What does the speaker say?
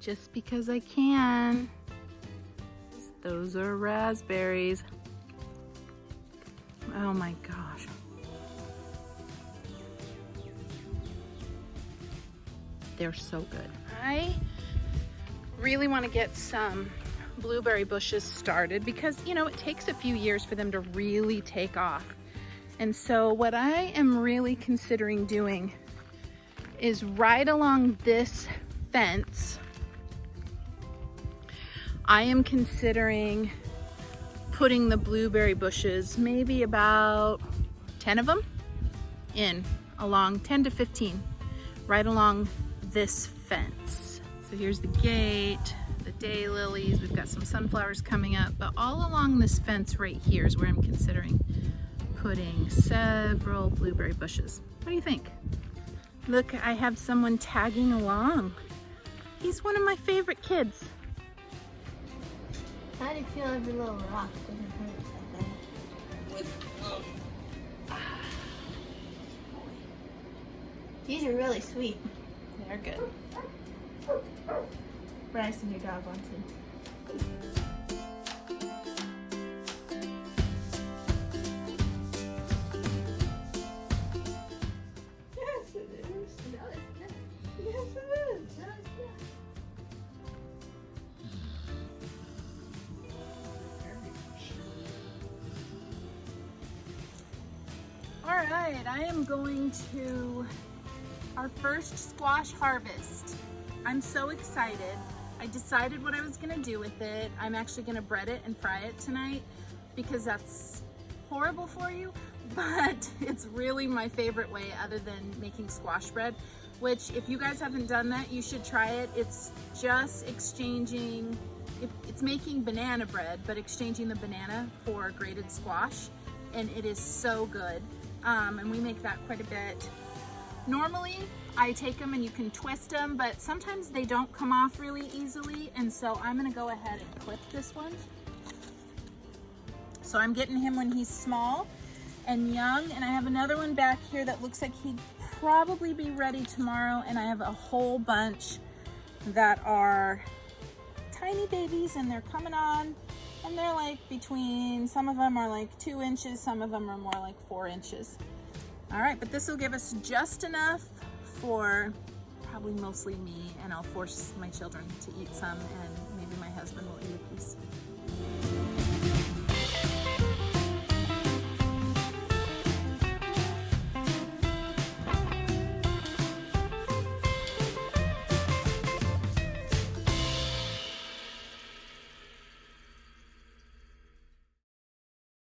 just because I can. Those are raspberries. Oh my gosh. They're so good. I really want to get some blueberry bushes started because, you know, it takes a few years for them to really take off. And so what I am really considering doing is right along this fence, I am considering putting the blueberry bushes, maybe about 10 of them in, along 10 to 15, right along this fence. So here's the gate, the daylilies, we've got some sunflowers coming up, but all along this fence right here is where I'm considering putting several blueberry bushes. What do you think? Look, I have someone tagging along. He's one of my favorite kids. How do you feel every little rock doesn't hurt so bad? These are really sweet. They're good. Bryce and your dog want to. Yes, it is. No, it's not. Yes, it is. No, it's not. All right, I am going to our first squash harvest. I'm so excited. I decided what I was gonna do with it. I'm actually gonna bread it and fry it tonight because that's horrible for you, but it's really my favorite way other than making squash bread, which if you guys haven't done that, you should try it. It's just exchanging, it's making banana bread, but exchanging the banana for grated squash, and it is so good. And we make that quite a bit. Normally, I take them and you can twist them, but sometimes they don't come off really easily, and so I'm gonna go ahead and clip this one. So I'm getting him when he's small and young, and I have another one back here that looks like he'd probably be ready tomorrow, and I have a whole bunch that are tiny babies and they're coming on, and they're like between, some of them are like 2 inches, some of them are more like 4 inches. All right, but this will give us just enough for probably mostly me, and I'll force my children to eat some, and maybe my husband will eat a piece.